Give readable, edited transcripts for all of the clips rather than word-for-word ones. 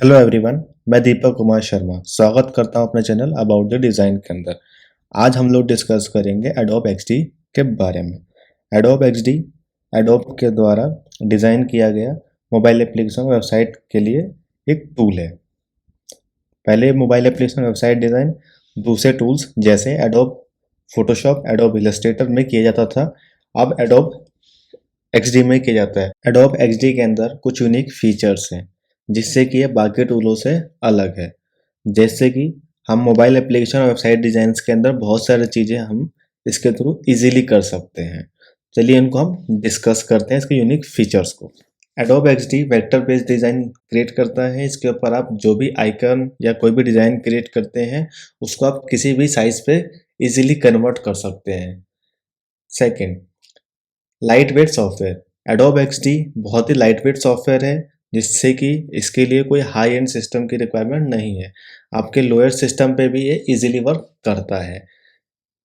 Hello everyone, मैं दीपक कुमार शर्मा स्वागत करता हूं अपने चैनल अबाउट द डिज़ाइन के अंदर। आज हम लोग डिस्कस करेंगे एडोब एक्सडी के बारे में। एडोब एक्सडी एडोब के द्वारा डिज़ाइन किया गया मोबाइल एप्लीकेशन वेबसाइट के लिए एक टूल है। पहले मोबाइल एप्लीकेशन वेबसाइट डिज़ाइन दूसरे टूल्स जैसे एडोब फोटोशॉप, एडोब इलस्ट्रेटर में किया जाता था, अब एडोब एक्सडी में किया जाता है। एडोब एक्सडी के अंदर कुछ यूनिक फीचर्स हैं जिससे कि ये बाकी टूलों से अलग है। जैसे कि हम मोबाइल एप्लीकेशन और वेबसाइट डिजाइन्स के अंदर बहुत सारी चीज़ें हम इसके थ्रू इजीली कर सकते हैं। चलिए इनको हम डिस्कस करते हैं, इसके यूनिक फीचर्स को। Adobe XD vector based design create करता है। इसके ऊपर आप जो भी आइकन या कोई भी डिज़ाइन क्रिएट करते हैं उसको आप किसी भी साइज पे इजीली कन्वर्ट कर सकते हैं। Second, light weight software. Adobe XD बहुत ही लाइट वेट सॉफ्टवेयर है जिससे कि इसके लिए कोई हाई एंड सिस्टम की रिक्वायरमेंट नहीं है। आपके लोअर सिस्टम पे भी ये इजीली वर्क करता है।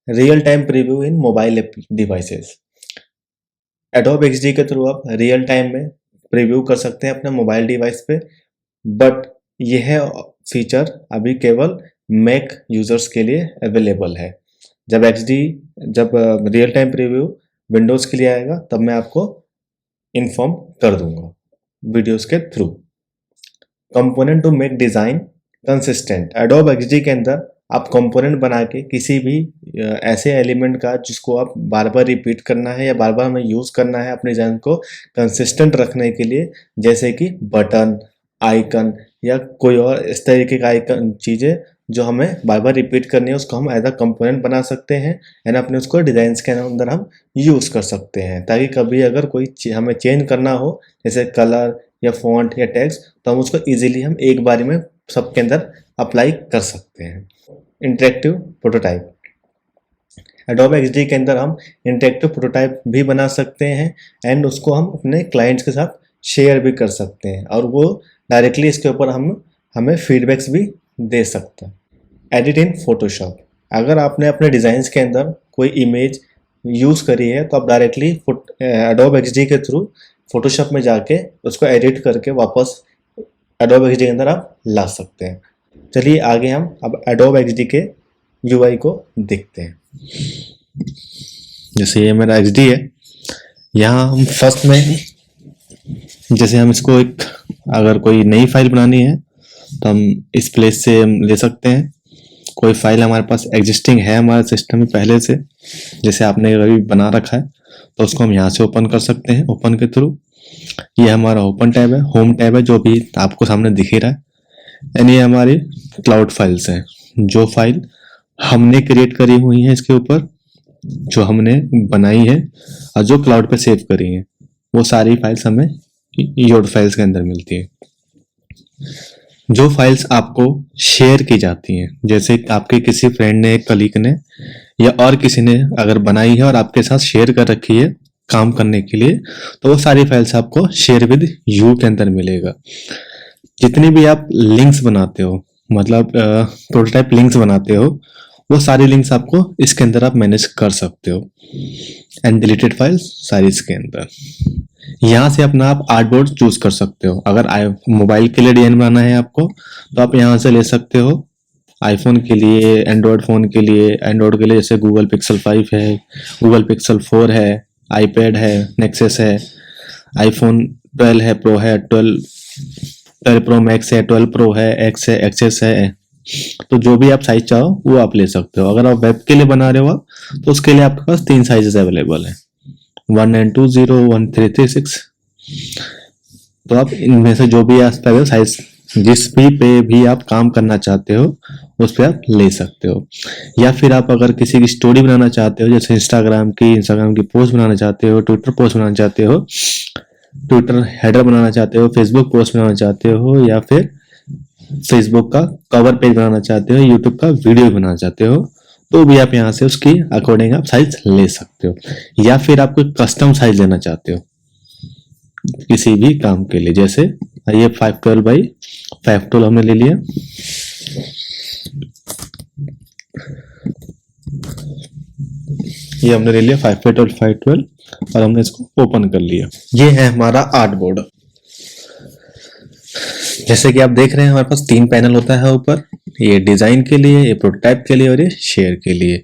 रियल टाइम प्रीव्यू इन मोबाइल डिवाइसेस। एडोब एक्सडी के थ्रू आप रियल टाइम में प्रीव्यू कर सकते हैं अपने मोबाइल डिवाइस पे, बट यह फीचर अभी केवल मैक यूजर्स के लिए अवेलेबल है। जब रियल टाइम प्रीव्यू विंडोज के लिए आएगा तब मैं आपको इन्फॉर्म कर दूंगा वीडियोस के through. Component to make design consistent. Adobe XD के अंदर आप कंपोनेंट बना के किसी भी ऐसे एलिमेंट का जिसको आप बार बार रिपीट करना है या बार बार हमें यूज करना है अपने डिजाइन को कंसिस्टेंट रखने के लिए, जैसे कि बटन, आइकन या कोई और इस तरीके का आइकन चीजें जो हमें बार बार रिपीट करनी है, उसको हम एज अ कंपोनेंट बना सकते हैं एंड अपने उसको डिजाइन के अंदर हम यूज कर सकते हैं, ताकि कभी अगर कोई हमें चेंज करना हो जैसे कलर या फॉन्ट या टेक्स्ट, तो हम उसको इजीली हम एक बार में सबके अंदर अप्लाई कर सकते हैं। Interactive prototype. एडोब एक्सडी के अंदर हम इंटरेक्टिव प्रोटोटाइप भी बना सकते हैं एंड उसको हम अपने क्लाइंट्स के साथ शेयर भी कर सकते हैं और वो डायरेक्टली इसके ऊपर हमें फीडबैक्स भी दे सकते हैं। एडिट इन फोटोशॉप। अगर आपने अपने डिज़ाइंस के अंदर कोई इमेज यूज़ करी है तो आप डायरेक्टली एडोब एक्सडी के थ्रू फोटोशॉप में जाके उसको एडिट करके वापस एडोब एक्सडी के अंदर आप ला सकते हैं। चलिए आगे हम अब एडोब एक्सडी के यूआई को देखते हैं। जैसे ये मेरा एक्सडी है, यहाँ हम फर्स्ट में जैसे हम इसको अगर कोई नई फाइल बनानी है तो हम इस प्लेस से हम ले सकते हैं। कोई फाइल हमारे पास एग्जिस्टिंग है हमारे सिस्टम में पहले से, जैसे आपने अभी बना रखा है, तो उसको हम यहाँ से ओपन कर सकते हैं ओपन के थ्रू। ये हमारा ओपन टैब है, होम टैब है जो भी आपको सामने दिख ही रहा है। एंड ये हमारी क्लाउड फाइल्स हैं, जो फाइल हमने क्रिएट करी हुई है इसके ऊपर, जो हमने बनाई है और जो क्लाउड पे सेव करी है, वो सारी फाइल्स हमें योड फाइल्स के अंदर मिलती है। जो फाइल्स आपको शेयर की जाती हैं, जैसे आपके किसी फ्रेंड ने, कलीग ने या और किसी ने अगर बनाई है और आपके साथ शेयर कर रखी है काम करने के लिए, तो वो सारी फाइल्स आपको शेयर विद यू के अंदर मिलेगा। जितनी भी आप लिंक्स बनाते हो, मतलब प्रोटोटाइप लिंक्स बनाते हो, वो सारी लिंक्स आपको इसके अंदर आप मैनेज कर सकते हो। एंड डिलीटेड फाइल्स सारी इसके अंदर। यहाँ से अपना आप आर्टबोर्ड चूज कर सकते हो। अगर मोबाइल के लिए डिजाइन बनाना है आपको तो आप यहाँ से ले सकते हो। आईफोन के लिए, एंड्रॉयड फोन के लिए, एंड्रॉयड के लिए जैसे गूगल पिक्सल 5 है, गूगल पिक्सल 4 है, आईपैड है, नेक्सस है, आईफोन 12 है, प्रो है, 12 प्रो मैक्स है, 12 प्रो है, एक्स है, एक्सेस है। तो जो भी आप साइज चाहो वो आप ले सकते हो। अगर आप वेब के लिए बना रहे हो तो उसके लिए आपके पास 3 साइजेस अवेलेबल है, 1920, 1336। तो आप इनमें से जो भी आप साइज जिस भी पे भी आप काम करना चाहते हो उस पे आप ले सकते हो। या फिर आप अगर किसी की स्टोरी बनाना चाहते हो, जैसे इंस्टाग्राम की पोस्ट बनाना चाहते हो, ट्विटर पोस्ट बनाना चाहते हो, ट्विटर हेडर बनाना चाहते हो, फेसबुक पोस्ट बनाना चाहते हो, या फिर फेसबुक का कवर पेज बनाना चाहते हो, यूट्यूब का वीडियो बनाना चाहते हो, तो भी आप यहाँ से उसकी अकॉर्डिंग आप साइज ले सकते हो। या फिर आप कोई कस्टम साइज लेना चाहते हो किसी भी काम के लिए, जैसे ये 512 बाई 512 हमने ले लिया। ये हमने ले लिया 512 और हमने इसको ओपन कर लिया। ये है हमारा आर्ट बोर्ड। जैसे कि आप देख रहे हैं हमारे पास 3 पैनल होता है ऊपर, ये डिजाइन के लिए, ये प्रोटोटाइप के लिए और ये शेयर के लिए।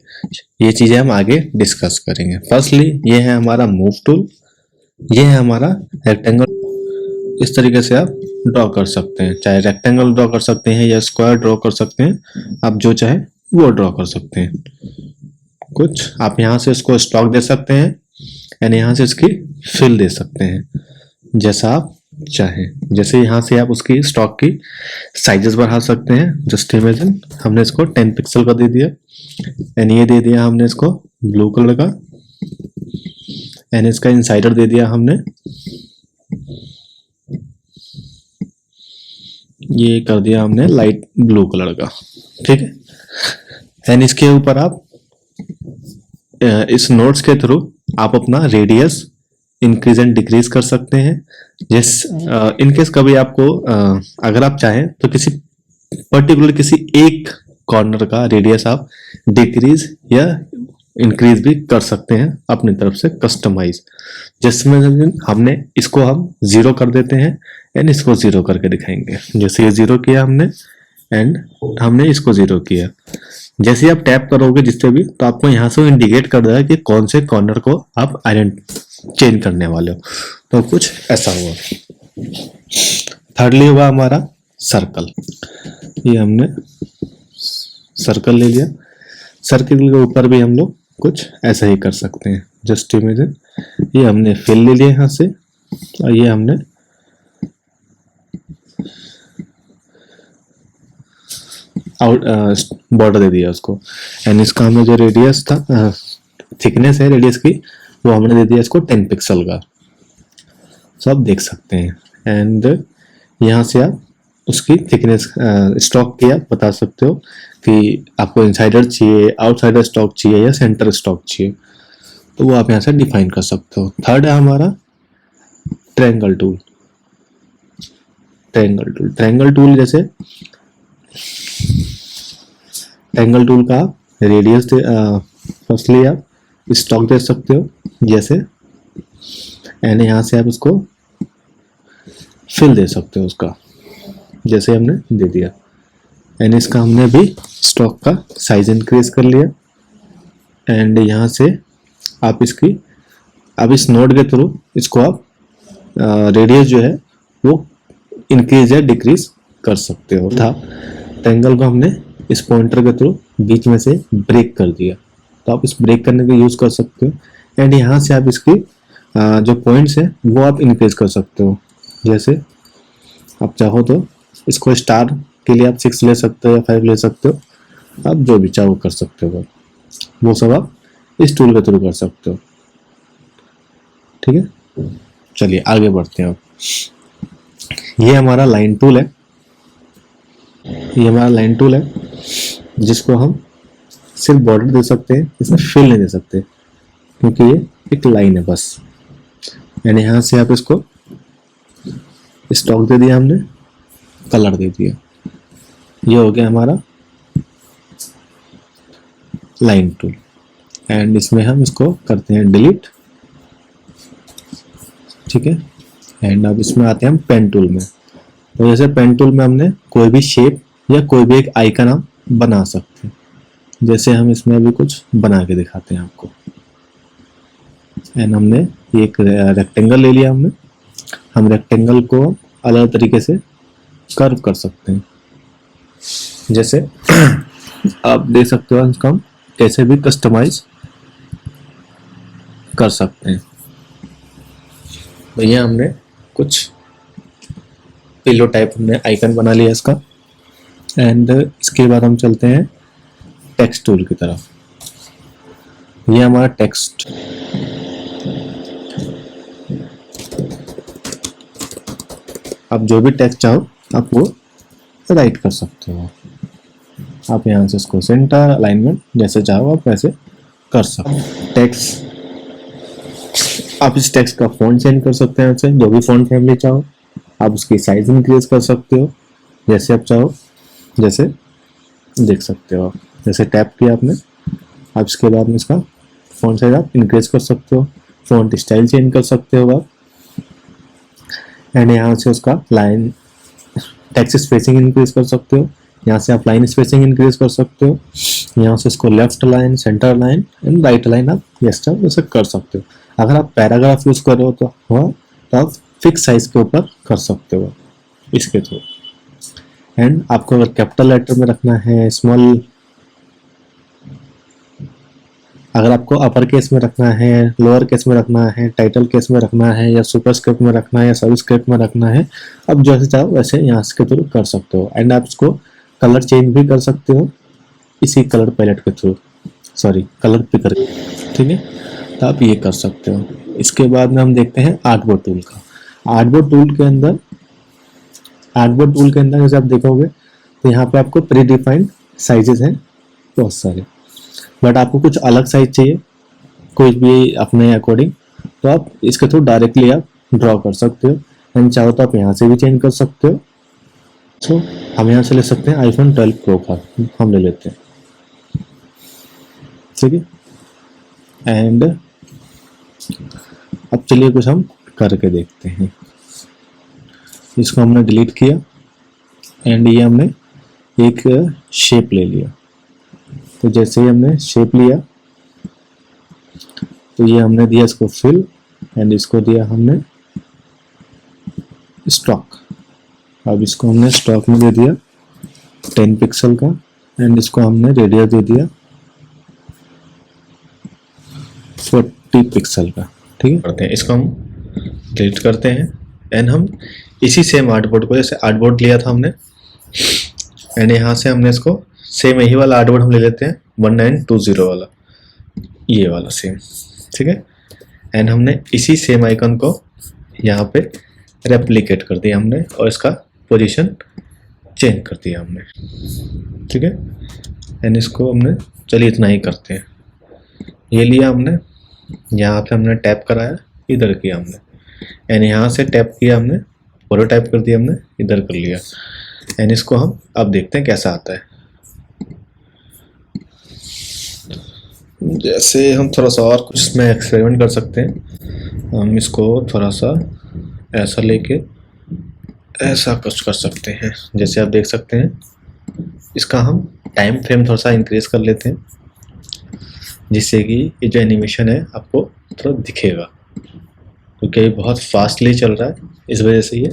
ये चीजें हम आगे डिस्कस करेंगे। फर्स्टली ये है हमारा मूव टूल, ये है हमारा रेक्टेंगल। इस तरीके से आप ड्रॉ कर सकते हैं, चाहे रेक्टेंगल ड्रॉ कर सकते हैं या स्क्वायर ड्रॉ कर सकते हैं, आप जो चाहे वो ड्रॉ कर सकते हैं। कुछ आप यहाँ से इसको स्टॉक दे सकते हैं यानी यहाँ से इसकी फिल दे सकते हैं जैसा आप चाहें। जैसे यहाँ से आप उसकी स्टॉक की साइजेस बढ़ा सकते हैं। जस्ट इमेजिन हमने इसको 10 पिक्सल का दे दिया एंड ये दे दिया हमने इसको ब्लू कलर का एंड इसका इंसाइडर दे दिया हमने, ये कर दिया हमने लाइट ब्लू कलर का। ठीक है, एंड इसके ऊपर आप इस नोट्स के थ्रू आप अपना रेडियस इंक्रीज एंड डिक्रीज कर सकते हैं। जिस इनकेस कभी आपको अगर आप चाहें तो किसी पर्टिकुलर किसी एक कॉर्नर का रेडियस आप डिक्रीज या इंक्रीज भी कर सकते हैं अपनी तरफ से कस्टमाइज। जिसमें हमने इसको हम 0 कर देते हैं एंड इसको 0 करके दिखाएंगे। जैसे ये 0 किया हमने एंड हमने इसको 0 किया, जैसे आप टैप करोगे जिस पे भी तो आपको यहाँ से इंडिकेट कर देगा कि कौन से कॉर्नर को आप चेंज करने वाले हो। तो कुछ ऐसा हुआ। थर्डली हुआ हमारा सर्कल। ये हमने सर्कल ले लिया, सर्कल के ऊपर भी हम लोग कुछ ऐसा ही कर सकते हैं। जस्ट इमेजिन ये हमने फिल ले लिया यहाँ से और ये हमने आउट बॉर्डर दे दिया उसको एंड इसका हमने जो रेडियस था थिकनेस है रेडियस की वो हमने दे दिया इसको 10 पिक्सल का। सब देख सकते हैं एंड यहाँ से आप उसकी थिकनेस स्टॉक की आप बता सकते हो कि आपको इनसाइडर चाहिए, आउटसाइडर स्टॉक चाहिए या सेंटर स्टॉक चाहिए, तो वो आप यहाँ से डिफाइन कर सकते हो। थर्ड है हमारा ट्रायंगल टूल। ट्रायंगल टूल जैसे ट्रायंगल टूल का रेडियस फर्स्टली आप स्टॉक दे सकते हो जैसे एंड यहाँ से आप उसको फिल दे सकते हो उसका, जैसे हमने दे दिया एंड इसका हमने भी स्टॉक का साइज इंक्रीज कर लिया एंड यहाँ से आप इसकी अब इस नोड के थ्रू इसको आप रेडियस जो है वो इंक्रीज या डिक्रीज कर सकते हो। था ट्रायंगल को हमने इस पॉइंटर के थ्रू बीच में से ब्रेक कर दिया, तो आप इस ब्रेक करने का यूज कर सकते हो एंड यहाँ से आप इसकी जो पॉइंट्स है वो आप इंक्रीज कर सकते हो। जैसे आप चाहो तो इसको स्टार के लिए आप 6 ले सकते हो या 5 ले सकते हो, आप जो भी चाहो कर सकते हो, वो सब आप इस टूल के थ्रू कर सकते हो। ठीक है, चलिए आगे बढ़ते हैं। ये हमारा लाइन टूल है, ये हमारा लाइन टूल है जिसको हम सिर्फ बॉर्डर दे सकते हैं, इसमें फिल नहीं दे सकते क्योंकि ये एक लाइन है बस। यानी यहाँ से आप इसको स्टॉक दे दिया हमने, कलर दे दिया, ये हो गया हमारा लाइन टूल एंड इसमें हम इसको करते हैं डिलीट। ठीक है, एंड अब इसमें आते हैं हम पेन टूल में। तो जैसे पेन टूल में हमने कोई भी शेप या कोई भी एक आइकन हम बना सकते हैं, जैसे हम इसमें अभी कुछ बना के दिखाते हैं आपको। एंड हमने एक रेक्टेंगल ले लिया हमने, हम रेक्टेंगल को अलग तरीके से कर्व कर सकते हैं। जैसे आप देख सकते हो इसको हम कैसे भी कस्टमाइज कर सकते हैं। भैया हमने कुछ पिलो टाइप हमने आइकन बना लिया इसका एंड इसके बाद हम चलते हैं टेक्स्ट टूल की तरफ। ये हमारा टेक्स्ट, आप जो भी टेक्स्ट चाहो आप वो राइट कर सकते हो। आप यहाँ से इसको सेंटर अलाइनमेंट जैसे चाहो आप वैसे कर सकते हो। टेक्स्ट, आप इस टेक्स्ट का फॉन्ट चेंज कर सकते हैं, ऐसे जो भी फॉन्ट फैमिली चाहो। आप उसकी साइज इंक्रीज कर सकते हो जैसे आप चाहो, जैसे देख सकते हो आप। जैसे टैप किया आपने, आप इसके बाद में इसका फॉन्ट साइज आप इंक्रीज कर सकते हो, फॉन्ट स्टाइल चेंज कर सकते हो आप एंड यहाँ से उसका लाइन टेक्स्ट स्पेसिंग इंक्रीज कर सकते हो, यहाँ से आप लाइन स्पेसिंग इंक्रीज कर सकते हो, यहाँ से इसको left line, centre line and right line आप एक्स्ट्रा वैसे कर सकते हो। अगर आप पैराग्राफ यूज कर रहे हो तो आप फिक्स साइज के ऊपर कर सकते हो इसके थ्रू। एंड आपको अगर कैपिटल लेटर में रखना है, स्मॉल, अगर आपको अपर केस में रखना है, लोअर केस में रखना है, टाइटल केस में रखना है, या सुपरस्क्रिप्ट में रखना है, या सबस्क्रिप्ट में रखना है, अब जैसे चाहो वैसे यहाँ के थ्रू कर सकते हो। एंड आप इसको कलर चेंज भी कर सकते हो इसी कलर पैलेट के थ्रू, सॉरी कलर पिकर, ठीक है, तो आप ये कर सकते हो। इसके बाद में हम देखते हैं आर्टबोर्ड टूल का। आर्टबोर्ड टूल के अंदर जैसे आप देखोगे तो यहाँ पे आपको प्री डिफाइंड साइजेस हैं बहुत सारे, बट आपको कुछ अलग साइज चाहिए कोई भी अपने अकॉर्डिंग, तो आप इसके थ्रू डायरेक्टली आप ड्रॉ कर सकते हो। एंड चाहो तो आप यहाँ से भी चेंज कर सकते हो। तो हम यहाँ से ले सकते हैं iPhone 12 Pro का, हम ले लेते हैं, ठीक है। एंड अब चलिए कुछ हम करके देखते हैं। इसको हमने डिलीट किया एंड ये हमने एक शेप ले लिया। तो जैसे ही हमने शेप लिया तो ये हमने दिया इसको फिल, एंड इसको दिया हमने स्टॉक। अब इसको हमने स्टॉक में दे दिया 10 पिक्सल का, एंड इसको हमने रेडियस दे दिया 40 पिक्सल का, ठीक है। करते हैं इसको हम डिलीट करते हैं एंड हम इसी सेम आर्टबोर्ड को, जैसे आर्टबोर्ड लिया था हमने, एंड यहाँ से हमने इसको सेम यही वाला आर्टबोर्ड हम ले लेते हैं 1920 वाला, ये वाला सेम, ठीक है। एंड हमने इसी सेम आइकन को यहाँ पे रेप्लिकेट कर दिया हमने, और इसका पोजीशन चेंज कर दिया हमने, ठीक है। एंड इसको हमने, चलिए इतना ही करते हैं। ये लिया हमने, यहाँ पे हमने टैप कराया, इधर किया हमने, एंड यहाँ से टैप किया हमने, पूरा टाइप कर दिया हमने, इधर कर लिया। एंड इसको हम अब देखते हैं कैसा आता है। जैसे हम थोड़ा सा और कुछ इसमें एक्सपेरिमेंट कर सकते हैं। हम इसको थोड़ा सा ऐसा लेके ऐसा कुछ कर सकते हैं। जैसे आप देख सकते हैं, इसका हम टाइम फ्रेम थोड़ा सा इंक्रीज कर लेते हैं, जिससे कि ये जो एनिमेशन है आपको थोड़ा दिखेगा, क्योंकि ये बहुत फास्टली चल रहा है, इस वजह से ये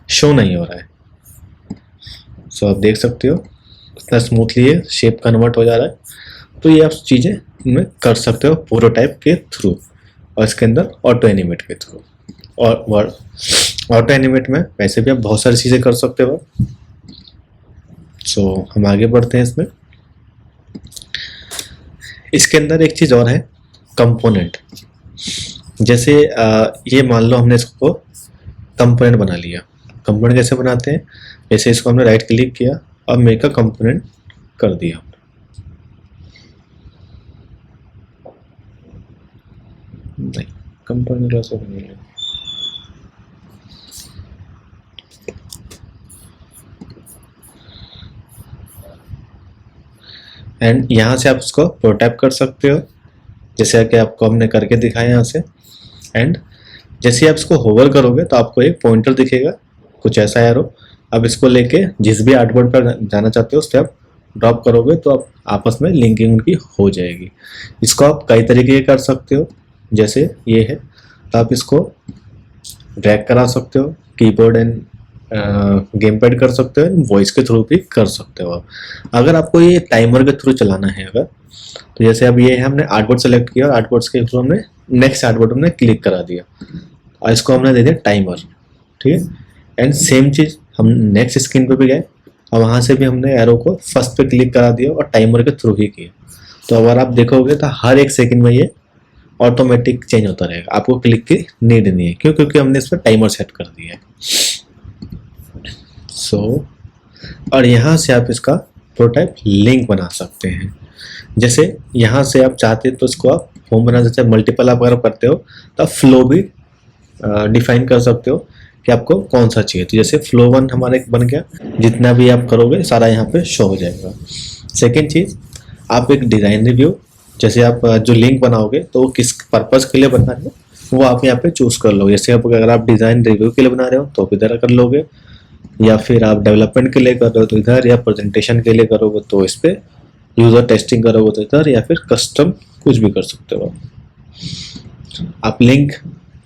शो नहीं हो रहा है। सो आप देख सकते हो कितना स्मूथली ये शेप कन्वर्ट हो जा रहा है। तो ये आप चीज़ें इनमें कर सकते हो प्रोटोटाइप के थ्रू, और इसके अंदर ऑटो एनिमेट के थ्रू। और ऑटो एनिमेट में वैसे भी आप बहुत सारी चीज़ें कर सकते हो। सो हम आगे बढ़ते हैं इसमें। इसके अंदर एक चीज़ और है, कंपोनेंट। जैसे ये मान लो हमने इसको कंपोनेंट बना लिया। कंपोनेंट कैसे बनाते हैं, जैसे इसको हमने राइट क्लिक किया और मेक अ कंपोनेंट कर दिया। नहीं, कंपोनेंट कैसे बनेगा, एंड यहाँ से आप उसको प्रोटैप कर सकते हो, जैसे कि आपको हमने करके दिखाया यहाँ से। एंड जैसे आप इसको होवर करोगे तो आपको एक पॉइंटर दिखेगा, कुछ ऐसा एरो। अब इसको लेके जिस भी आर्टबोर्ड पर जाना चाहते हो उस पर आप ड्रॉप करोगे तो आप आपस में लिंकिंग उनकी हो जाएगी। इसको आप कई तरीके से कर सकते हो, जैसे ये है तो आप इसको ड्रैग करा सकते हो, कीबोर्ड एंड गेम पैड कर सकते हो, वॉइस के थ्रू भी कर सकते हो। अगर आपको ये टाइमर के थ्रू चलाना है अगर, तो जैसे अब ये है, हमने आर्टबोर्ड सेलेक्ट किया और आर्टबोर्ड्स के थ्रू हमने नेक्स्ट आर्टबोर्ड हमने क्लिक करा दिया और इसको हमने दे दिया टाइमर, ठीक है। एंड सेम चीज़ हम नेक्स्ट स्क्रीन पे भी गए और वहाँ से भी हमने एरो को फर्स्ट पे क्लिक करा दिया और टाइमर के थ्रू ही किया। तो अगर आप देखोगे तो हर एक सेकंड में ये ऑटोमेटिक चेंज होता रहेगा, आपको क्लिक की नीड नहीं है। क्यों? क्योंकि हमने इस पर टाइमर सेट कर दिया है। और यहाँ से आप इसका प्रोटोटाइप लिंक बना सकते हैं। जैसे यहाँ से आप चाहते हैं तो इसको आप होम बना सकते हैं। मल्टीपल आप अगर करते हो तो आप फ्लो भी डिफाइन कर सकते हो कि आपको कौन सा चाहिए। तो जैसे फ्लो 1 हमारा एक बन गया, जितना भी आप करोगे सारा यहाँ पे शो हो जाएगा। सेकेंड चीज़, आप एक डिज़ाइन रिव्यू, जैसे आप जो लिंक बनाओगे तो किस पर्पज़ के लिए बना रहे हो वो आप यहाँ पे चूज़ कर लोगे। जैसे अगर आप डिज़ाइन रिव्यू के लिए बना रहे हो तो इधर कर लोगे, या फिर आप डेवलपमेंट के लिए कर रहे हो तो इधर, या प्रेजेंटेशन के लिए करोगे तो इस पे, यूज़र टेस्टिंग करोगे तो इधर, या फिर कस्टम कुछ भी कर सकते हो आप लिंक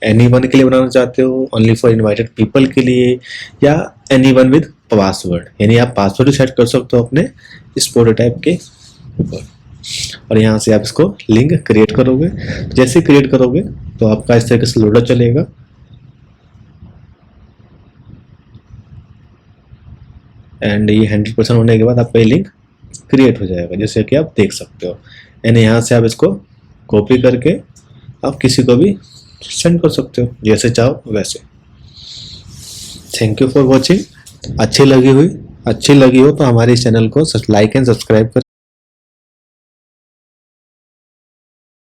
एनीवन के लिए बनाना चाहते हो, ओनली फॉर इनवाइटेड पीपल के लिए, या एनीवन विद पासवर्ड, यानी आप पासवर्ड भी सेट कर सकते हो अपने इस प्रोटोटाइप के ऊपर। और यहाँ से आप इसको लिंक क्रिएट करोगे। जैसे क्रिएट करोगे तो आपका इस तरीके से लोडर चलेगा, एंड ये 100% होने के बाद आपका ये लिंक क्रिएट हो जाएगा, जैसे कि आप देख सकते हो। यानी यहाँ से आप इसको कॉपी करके आप किसी को भी सेंड कर सकते हो, जैसे चाहो वैसे। Thank you for watching. अच्छी लगी हो तो हमारे चैनल को लाइक एंड सब्सक्राइब करें।